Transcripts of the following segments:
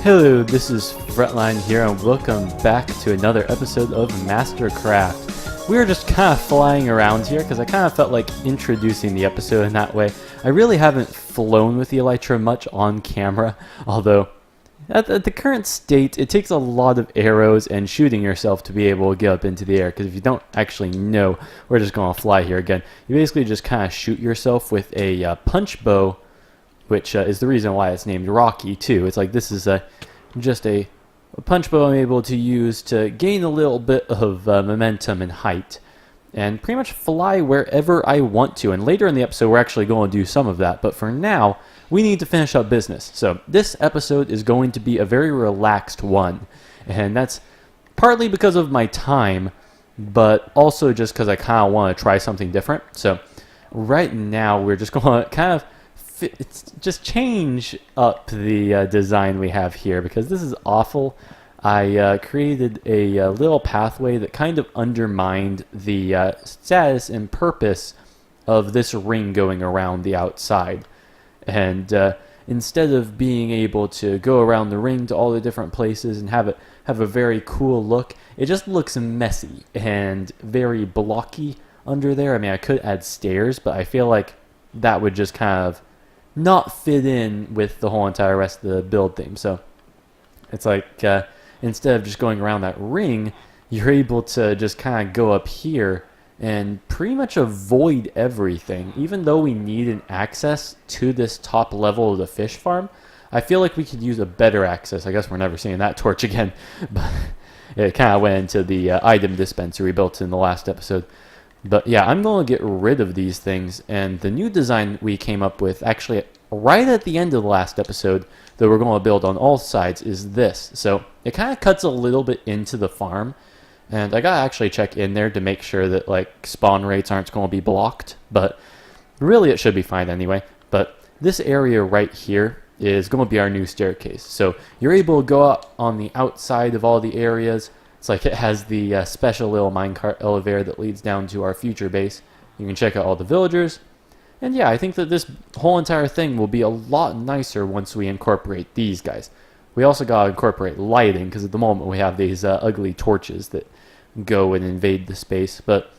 Hello, this is Frontline here, and welcome back to another episode of Mastercraft. We are just kind of flying around here because I kind of felt like introducing the episode in that way. I really haven't flown with the Elytra much on camera, although at the current state, it takes a lot of arrows and shooting yourself to be able to get up into the air, because if you don't actually know, we're just going to fly here again. You basically just kind of shoot yourself with a punch bow, which is the reason why it's named Rocky too. It's like this is just a punch bow I'm able to use to gain a little bit of momentum and height, and pretty much fly wherever I want to. And later in the episode, we're actually going to do some of that. But for now, we need to finish up business. So this episode is going to be a very relaxed one, and that's partly because of my time, but also just because I kind of want to try something different. So right now, we're just going to kind of just change up the design we have here, because this is awful. I created a little pathway that kind of undermined the status and purpose of this ring going around the outside. And instead of being able to go around the ring to all the different places and have a very cool look, it just looks messy and very blocky under there. I mean, I could add stairs, but I feel like that would just kind of not fit in with the whole entire rest of the build theme. So it's like instead of just going around that ring, you're able to just kind of go up here and pretty much avoid everything. Even though we need an access to this top level of the fish farm, I feel like we could use a better access. I guess we're never seeing that torch again, but it kind of went into the item dispenser we built in the last episode. But yeah, I'm going to get rid of these things, and the new design we came up with actually right at the end of the last episode that we're going to build on all sides is this. So it kind of cuts a little bit into the farm, and I got to actually check in there to make sure that like spawn rates aren't going to be blocked, but really it should be fine anyway. But this area right here is going to be our new staircase. So you're able to go up on the outside of all the areas. It's like it has the special little minecart elevator that leads down to our future base. You can check out all the villagers. And yeah, I think that this whole entire thing will be a lot nicer once we incorporate these guys. We also got to incorporate lighting, because at the moment we have these ugly torches that go and invade the space. But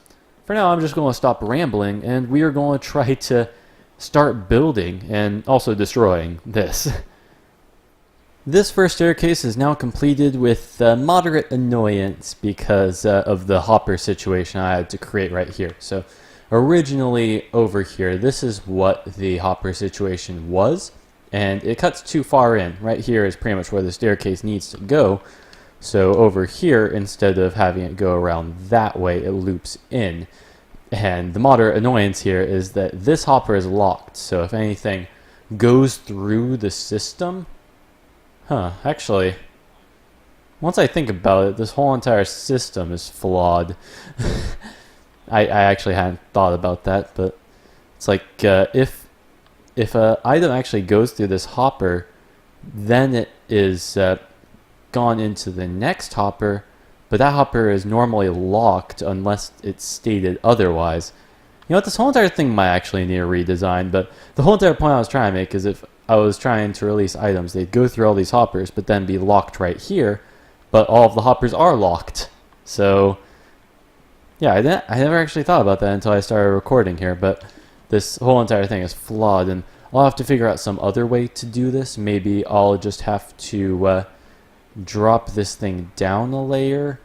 for now, I'm just going to stop rambling, and we are going to try to start building and also destroying this. This first staircase is now completed with moderate annoyance because of the hopper situation I had to create right here. So originally over here, this is what the hopper situation was, and it cuts too far in. Right here is pretty much where the staircase needs to go. So over here, instead of having it go around that way, it loops in. And the moderate annoyance here is that this hopper is locked. So if anything goes through the system, actually, once I think about it, this whole entire system is flawed. I actually hadn't thought about that, but it's like if an item actually goes through this hopper, then it is gone into the next hopper, but that hopper is normally locked unless it's stated otherwise. You know what, this whole entire thing might actually need a redesign, but the whole entire point I was trying to make is if I was trying to release items, they'd go through all these hoppers, but then be locked right here, but all of the hoppers are locked. So yeah, I never actually thought about that until I started recording here, but this whole entire thing is flawed, and I'll have to figure out some other way to do this. Maybe I'll just have to drop this thing down a layer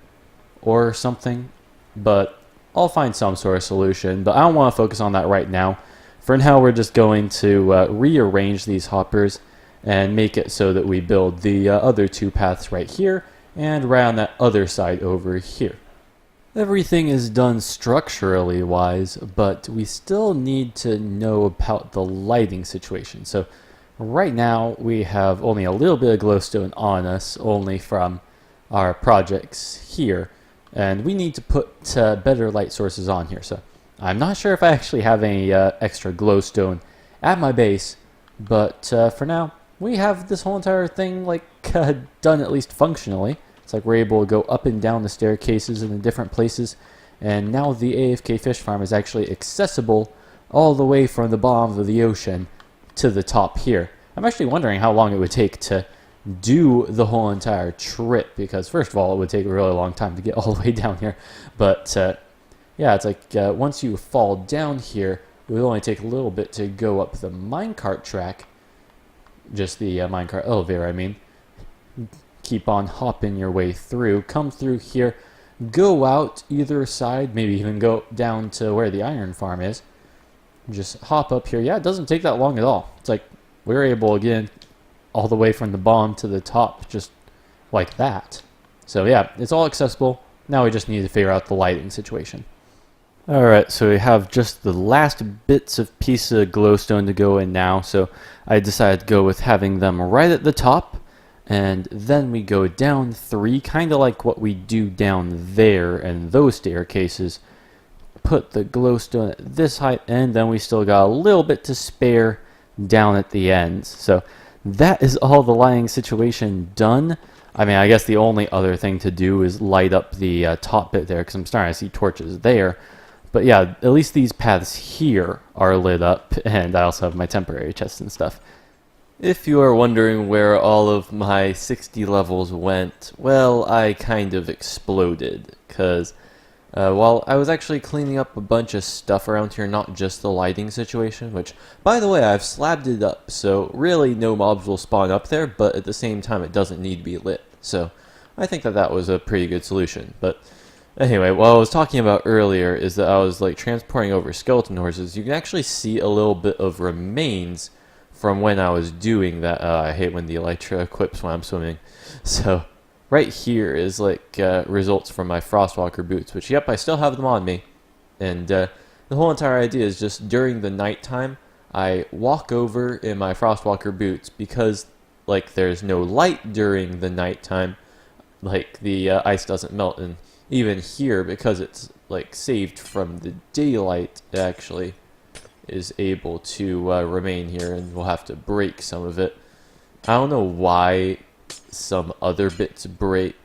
or something, but I'll find some sort of solution. But I don't want to focus on that right now. For now, we're just going to rearrange these hoppers and make it so that we build the other two paths right here and right on that other side over here. Everything is done structurally wise, but we still need to know about the lighting situation. So right now we have only a little bit of glowstone on us, only from our projects here, and we need to put better light sources on here. So I'm not sure if I actually have any extra glowstone at my base, but for now, we have this whole entire thing like done at least functionally. It's like we're able to go up and down the staircases in the different places, and now the AFK fish farm is actually accessible all the way from the bottom of the ocean to the top here. I'm actually wondering how long it would take to do the whole entire trip, because first of all, it would take a really long time to get all the way down here. But yeah, it's like once you fall down here, it would only take a little bit to go up the minecart track. Just the minecart elevator, I mean. Keep on hopping your way through. Come through here. Go out either side. Maybe even go down to where the iron farm is. Just hop up here. Yeah, it doesn't take that long at all. It's like we're able, again, all the way from the bottom to the top, just like that. So yeah, it's all accessible. Now we just need to figure out the lighting situation. Alright, so we have just the last bits of piece of glowstone to go in now, so I decided to go with having them right at the top, and then we go down 3, kind of like what we do down there and those staircases. Put the glowstone at this height, and then we still got a little bit to spare down at the ends. So that is all the lighting situation done. I mean, I guess the only other thing to do is light up the top bit there, because I'm starting to see torches there. But yeah, at least these paths here are lit up, and I also have my temporary chests and stuff. If you are wondering where all of my 60 levels went, well, I kind of exploded, because while I was actually cleaning up a bunch of stuff around here, not just the lighting situation, which, by the way, I've slabbed it up, so really no mobs will spawn up there, but at the same time it doesn't need to be lit. So I think that that was a pretty good solution. But anyway, what I was talking about earlier is that I was like transporting over skeleton horses. You can actually see a little bit of remains from when I was doing that. I hate when the Elytra equips when I'm swimming. So right here is like results from my Frostwalker boots, which, yep, I still have them on me. And the whole entire idea is just during the nighttime, I walk over in my Frostwalker boots because like there's no light during the nighttime, like the ice doesn't melt. And even here, because it's like saved from the daylight, it actually is able to remain here, and we'll have to break some of it. I don't know why some other bits break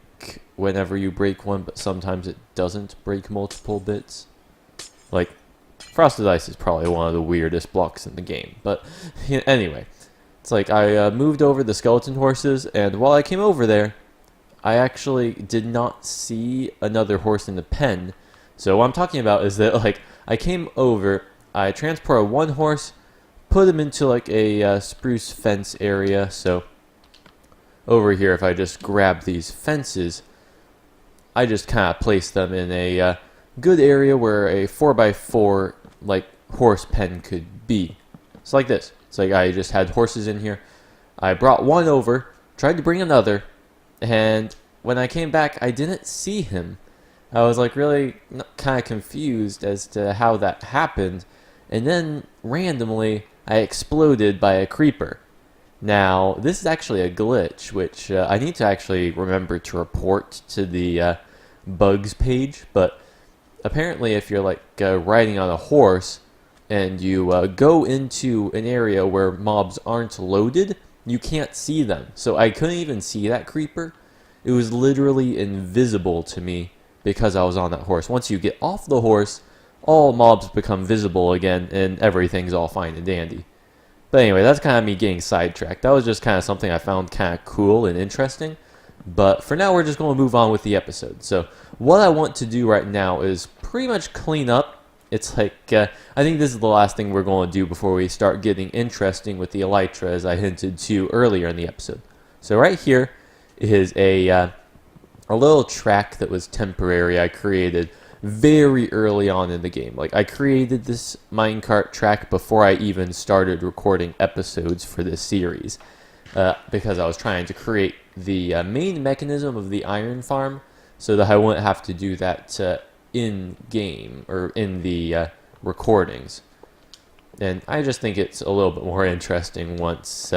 whenever you break one, but sometimes it doesn't break multiple bits. Like, frosted ice is probably one of the weirdest blocks in the game. But anyway, it's like I moved over the skeleton horses, and while I came over there, I actually did not see another horse in the pen. So what I'm talking about is that like I came over, I transported one horse, put him into like a spruce fence area. So over here, if I just grab these fences, I just kind of place them in a good area where a 4x4 like horse pen could be. It's like this. It's like I just had horses in here. I brought one over, tried to bring another, and when I came back, I didn't see him. I was like really kind of confused as to how that happened. And then randomly, I exploded by a creeper. Now, this is actually a glitch, which I need to actually remember to report to the bugs page. But apparently, if you're like riding on a horse and you go into an area where mobs aren't loaded, you can't see them. So I couldn't even see that creeper. It was literally invisible to me because I was on that horse. Once you get off the horse, all mobs become visible again, and everything's all fine and dandy. But anyway, that's kind of me getting sidetracked. That was just kind of something I found kind of cool and interesting. But for now, we're just going to move on with the episode. So what I want to do right now is pretty much clean up. It's like, I think this is the last thing we're going to do before we start getting interesting with the Elytra, as I hinted to earlier in the episode. So right here is a little track that was temporary I created very early on in the game. Like, I created this minecart track before I even started recording episodes for this series, because I was trying to create the main mechanism of the iron farm so that I wouldn't have to do that in-game or in the recordings. And I just think it's a little bit more interesting once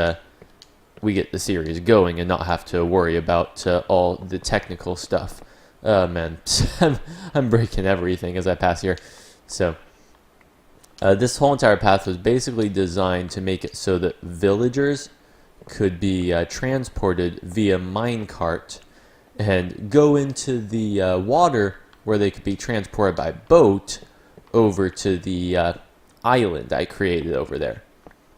we get the series going and not have to worry about all the technical stuff. Man, I'm breaking everything as I pass here. So this whole entire path was basically designed to make it so that villagers could be transported via minecart and go into the water, where they could be transported by boat over to the island I created over there.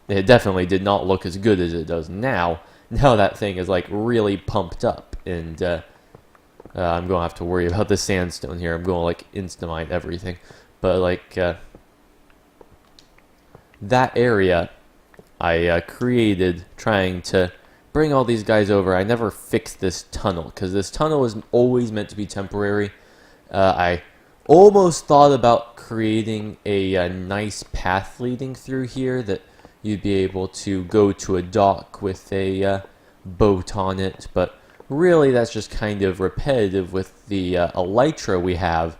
it definitely did not look as good as it does now. Now that thing is like really pumped up, and I'm going to have to worry about the sandstone here. I'm going to like insta-mine everything. But like that area I created trying to bring all these guys over. I never fixed this tunnel because this tunnel is always meant to be temporary. I almost thought about creating a nice path leading through here that you'd be able to go to a dock with a boat on it, but really that's just kind of repetitive with the Elytra we have,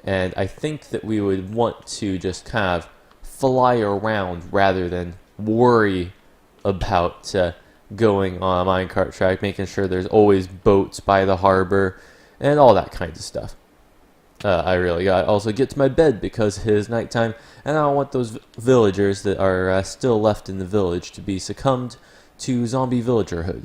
and I think that we would want to just kind of fly around rather than worry about going on a minecart track, making sure there's always boats by the harbor and all that kind of stuff. I really gotta also get to my bed because it is nighttime, and I don't want those villagers that are still left in the village to be succumbed to zombie villagerhood.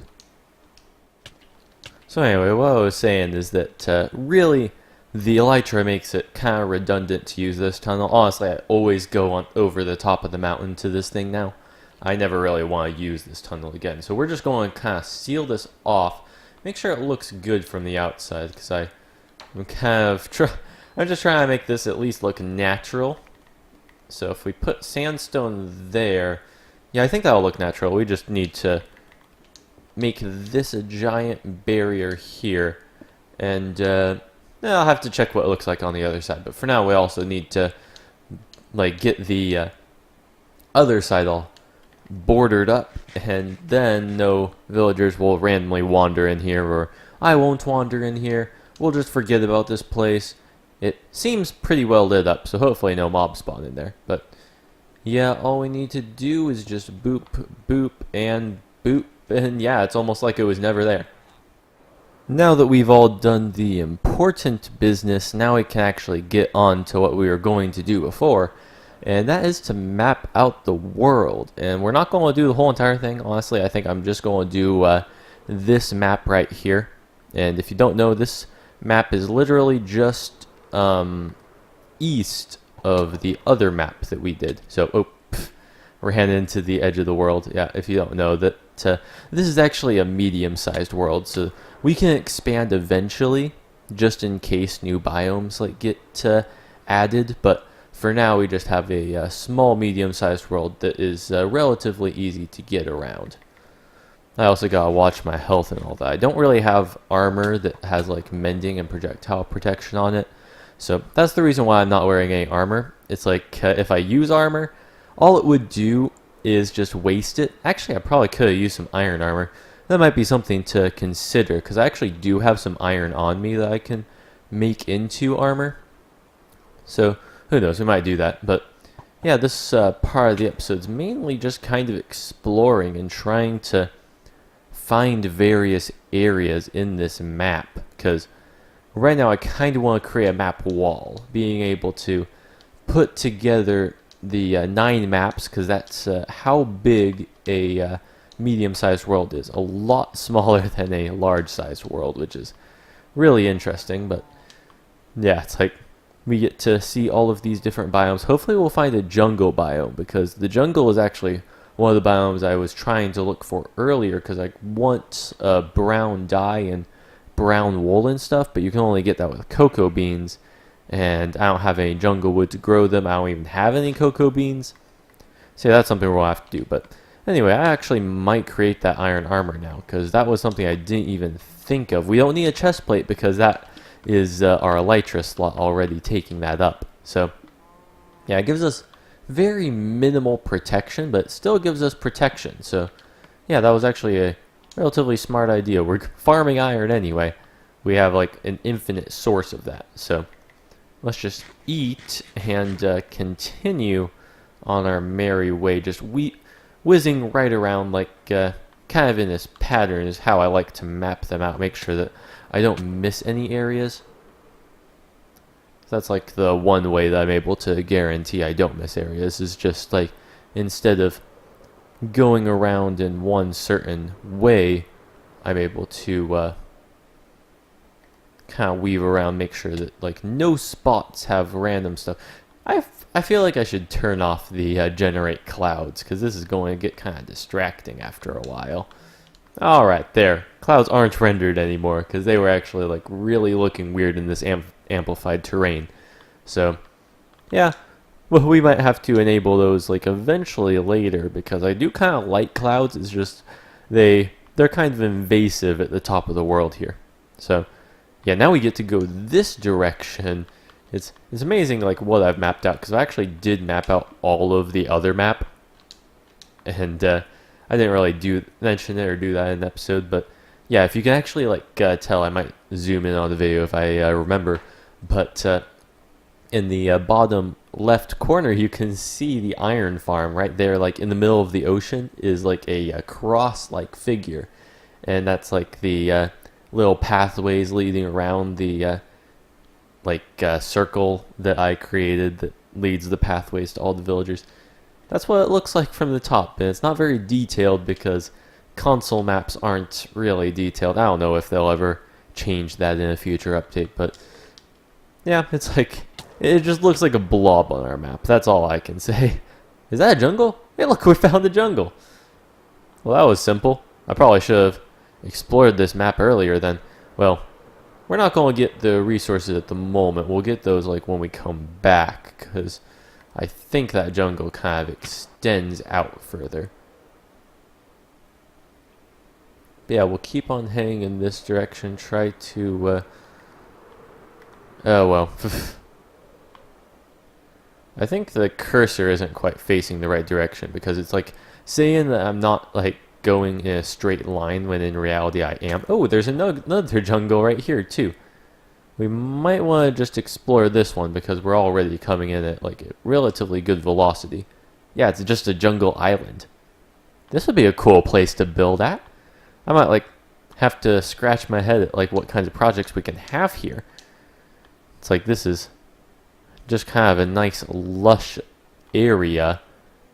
So anyway, what I was saying is that really the Elytra makes it kind of redundant to use this tunnel. Honestly, I always go on over the top of the mountain to this thing now. I never really want to use this tunnel again. So we're just going to kind of seal this off, make sure it looks good from the outside, because I'm just trying to make this at least look natural. So if we put sandstone there, yeah, I think that'll look natural. We just need to make this a giant barrier here, and I'll have to check what it looks like on the other side. But for now, we also need to like get the other side all bordered up, and then no villagers will randomly wander in here, or I won't wander in here. We'll just forget about this place. It seems pretty well lit up, so hopefully no mobs spawn in there. But yeah, all we need to do is just boop, boop, and boop, and yeah, it's almost like it was never there. Now that we've all done the important business, now we can actually get on to what we were going to do before, and that is to map out the world. And we're not going to do the whole entire thing. Honestly, I think I'm just going to do this map right here. And if you don't know, this map is literally just east of the other map that we did. So, we're heading into the edge of the world. Yeah, if you don't know that, this is actually a medium-sized world, so we can expand eventually, just in case new biomes like get added. But for now, we just have a small, medium-sized world that is relatively easy to get around. I also gotta watch my health and all that. I don't really have armor that has like mending and projectile protection on it, so that's the reason why I'm not wearing any armor. It's like if I use armor, all it would do is just waste it. Actually, I probably could have used some iron armor. That might be something to consider, because I actually do have some iron on me that I can make into armor. So who knows, we might do that. But yeah, this part of the episode is mainly just kind of exploring and trying to find various areas in this map, because right now I kind of want to create a map wall, being able to put together the 9 maps, because that's how big a medium-sized world is. A lot smaller than a large-sized world, which is really interesting. But yeah, it's like we get to see all of these different biomes. Hopefully we'll find a jungle biome, because the jungle is actually one of the biomes I was trying to look for earlier, because I want brown dye and brown wool and stuff, but you can only get that with cocoa beans, and I don't have any jungle wood to grow them. I don't even have any cocoa beans, so that's something we'll have to do. But anyway, I actually might create that iron armor now, because that was something I didn't even think of. We don't need a chest plate, because that is our Elytra slot already taking that up. So yeah, it gives us very minimal protection, but it still gives us protection. So yeah, that was actually a relatively smart idea. We're farming iron anyway. We have like an infinite source of that. So let's just eat and continue on our merry way, just whizzing right around, like kind of in this pattern is how I like to map them out, make sure that I don't miss any areas. So that's like the one way that I'm able to guarantee I don't miss areas, is just like instead of going around in one certain way, I'm able to kind of weave around, make sure that like no spots have random stuff. I feel like I should turn off the generate clouds, because this is going to get kind of distracting after a while. Alright, there. Clouds aren't rendered anymore, because they were actually like really looking weird in this amplified terrain. So, yeah. Well, we might have to enable those like eventually later, because I do kind of like clouds. It's just they're kind of invasive at the top of the world here. So, yeah, now we get to go this direction. It's amazing like what I've mapped out, because I actually did map out all of the other map, and I didn't really mention it or do that in the episode. But yeah, if you can actually like tell, I might zoom in on the video if I remember. But in the bottom left corner, you can see the iron farm right there, like in the middle of the ocean, is like a cross-like figure, and that's like the little pathways leading around the circle that I created that leads the pathways to all the villagers. That's what it looks like from the top, and it's not very detailed because console maps aren't really detailed. I don't know if they'll ever change that in a future update, but yeah, it's like, it just looks like a blob on our map. That's all I can say. Is that a jungle? Hey, look, we found the jungle. Well, that was simple. I probably should have explored this map earlier then. Well, we're not going to get the resources at the moment. We'll get those like when we come back, because I think that jungle kind of extends out further. But yeah, we'll keep on heading in this direction. Try to... oh, well. I think the cursor isn't quite facing the right direction, because it's like saying that I'm not like going in a straight line when in reality I am. Oh, there's another jungle right here too. We might want to just explore this one, because we're already coming in at like a relatively good velocity. Yeah, it's just a jungle island. This would be a cool place to build at. I might like have to scratch my head at like what kinds of projects we can have here. It's like this is just kind of a nice lush area,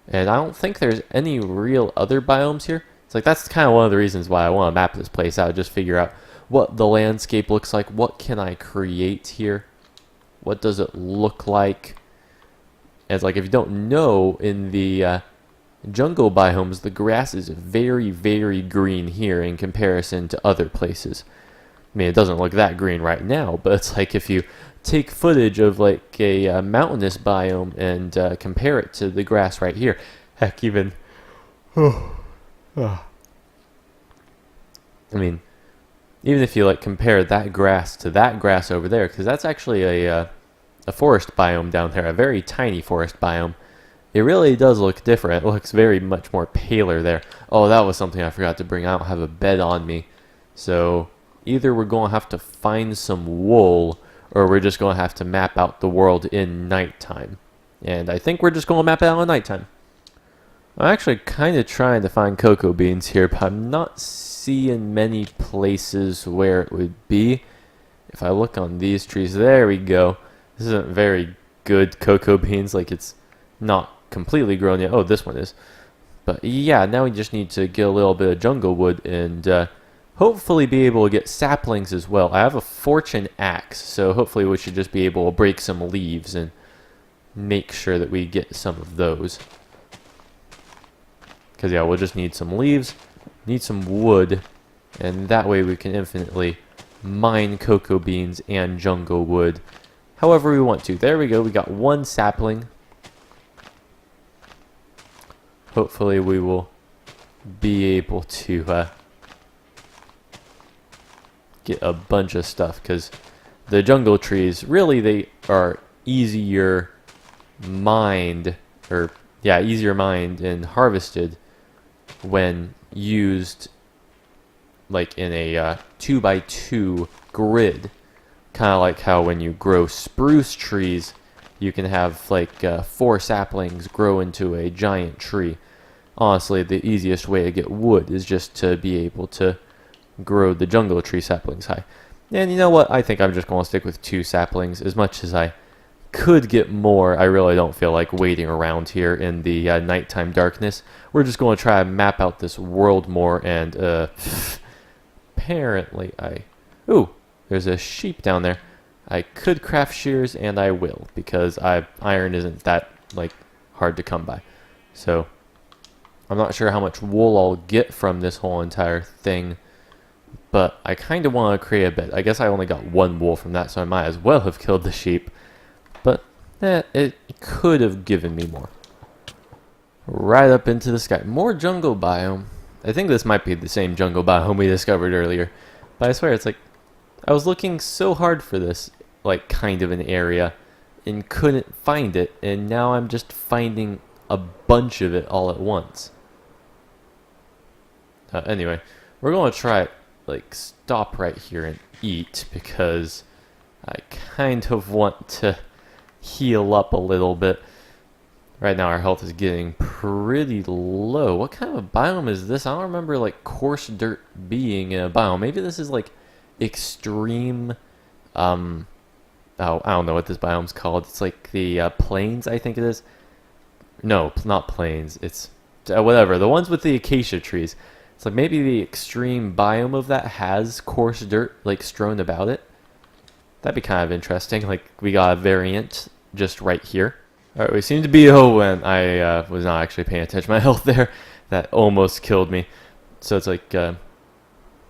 and I don't think there's any real other biomes here. It's like that's kind of one of the reasons why I want to map this place out, just figure out what the landscape looks like, what can I create here, what does it look like. And it's like, if you don't know, in the jungle biomes, the grass is very, very green here in comparison to other places. I mean, it doesn't look that green right now, but it's like if you take footage of like a mountainous biome and compare it to the grass right here, heck, even... I mean, even if you like compare that grass to that grass over there, because that's actually a forest biome down there, a very tiny forest biome, it really does look different. It looks very much more paler there. Oh, that was something I forgot to bring. I don't have a bed on me, so either we're going to have to find some wool, or we're just going to have to map out the world in nighttime. And I think we're just going to map it out in nighttime. I'm actually kind of trying to find cocoa beans here, but I'm not seeing many places where it would be. If I look on these trees, there we go. This isn't very good cocoa beans, like it's not completely grown yet. Oh, this one is. But yeah, now we just need to get a little bit of jungle wood and hopefully be able to get saplings as well. I have a fortune axe, so hopefully we should just be able to break some leaves and make sure that we get some of those. Because yeah, we'll just need some leaves, need some wood, and that way we can infinitely mine cocoa beans and jungle wood however we want to. There we go, we got one sapling. Hopefully we will be able to get a bunch of stuff, because the jungle trees, really they are easier mined, or yeah, easier mined and harvested when used like in a 2x2 grid, kind of like how when you grow spruce trees you can have like 4 saplings grow into a giant tree. Honestly, the easiest way to get wood is just to be able to grow the jungle tree saplings high. And you know what, I think I'm just going to stick with 2 saplings. As much as I could get more, I really don't feel like waiting around here in the nighttime darkness. We're just going to try to map out this world more, and apparently ooh, there's a sheep down there. I could craft shears, and I will, because iron isn't that, like, hard to come by. So, I'm not sure how much wool I'll get from this whole entire thing, but I kind of want to create a bed. I guess I only got 1 wool from that, so I might as well have killed the sheep. But, it could have given me more. Right up into the sky. More jungle biome. I think this might be the same jungle biome we discovered earlier. But I swear, it's like, I was looking so hard for this, like, kind of an area, and couldn't find it, and now I'm just finding a bunch of it all at once. Anyway, we're going to try, like, stop right here and eat, because I kind of want to heal up a little bit. Right now our health is getting pretty low. What kind of biome is this? I don't remember, like, coarse dirt being in a biome. Maybe this is, like, extreme, oh, I don't know what this biome's called. It's like the plains, I think it is. No, not plains. It's whatever. The ones with the acacia trees. It's like maybe the extreme biome of that has coarse dirt, like, strewn about it. That'd be kind of interesting. Like, we got a variant just right here. Alright, we seem to be, when I was not actually paying attention to my health there. That almost killed me. So it's like,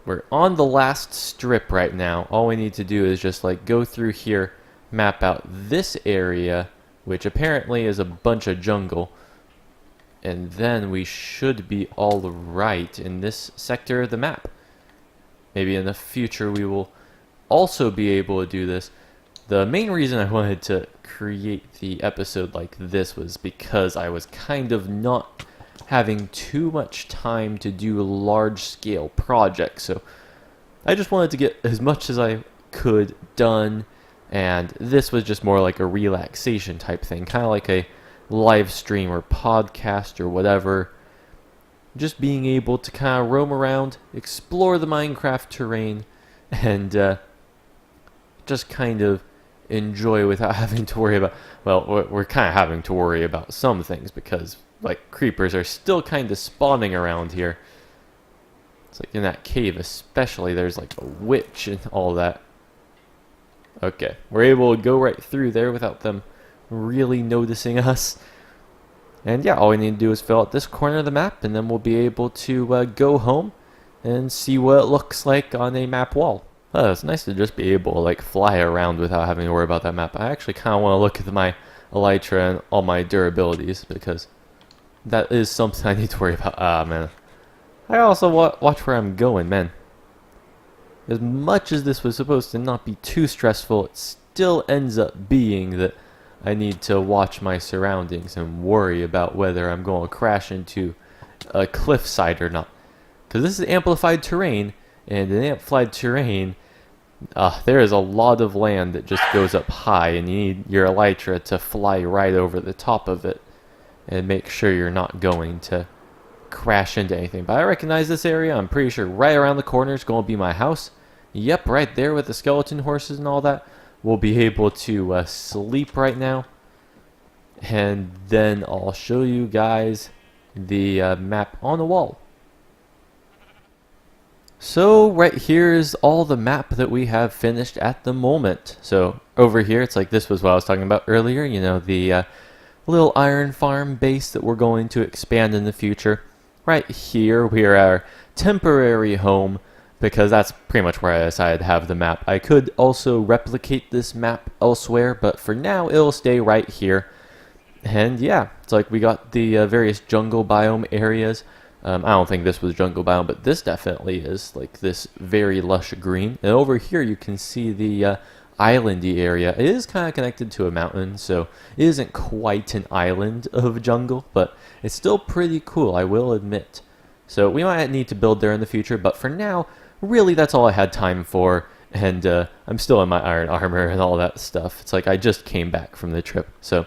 we're on the last strip right now. All we need to do is just, like, go through here, map out this area, which apparently is a bunch of jungle. And then we should be all right in this sector of the map. Maybe in the future we will also be able to do this. The main reason I wanted to create the episode like this was because I was kind of not having too much time to do large-scale projects. So I just wanted to get as much as I could done, and this was just more like a relaxation type thing, kind of like a live stream or podcast or whatever. Just being able to kind of roam around, explore the Minecraft terrain, and just kind of enjoy without having to worry about, well, we're kind of having to worry about some things because, like, creepers are still kind of spawning around here. It's like in that cave especially, there's like a witch and all that. Okay, we're able to go right through there without them really noticing us. And yeah, all we need to do is fill out this corner of the map, and then we'll be able to go home and see what it looks like on a map wall. Oh, it's nice to just be able to, like, fly around without having to worry about that map. I actually kind of want to look at my Elytra and all my durabilities, because that is something I need to worry about. Ah, man. I also watch where I'm going, man. As much as this was supposed to not be too stressful, it still ends up being that I need to watch my surroundings and worry about whether I'm going to crash into a cliffside or not. Because this is amplified terrain, and in amplified terrain, there is a lot of land that just goes up high, and you need your Elytra to fly right over the top of it and make sure you're not going to crash into anything. But I recognize this area. I'm pretty sure right around the corner is going to be my house. Yep, right there with the skeleton horses and all that. We'll be able to sleep right now. And then I'll show you guys the map on the wall. So right here is all the map that we have finished at the moment. So over here, it's like this was what I was talking about earlier. You know, the little iron farm base that we're going to expand in the future. Right here, we are our temporary home, because that's pretty much where I decided to have the map. I could also replicate this map elsewhere, but for now, it'll stay right here. And yeah, it's like we got the various jungle biome areas. I don't think this was jungle biome, but this definitely is, like, this very lush green. And over here you can see the islandy area. It is kind of connected to a mountain, so it isn't quite an island of jungle, but it's still pretty cool, I will admit. So we might need to build there in the future, but for now, really that's all I had time for. And I'm still in my iron armor and all that stuff. It's like I just came back from the trip. So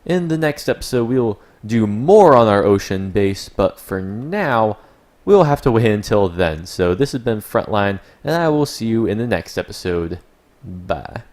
in the next episode, we'll do more on our ocean base, but for now, we'll have to wait until then. So this has been Frontline, and I will see you in the next episode. Bye.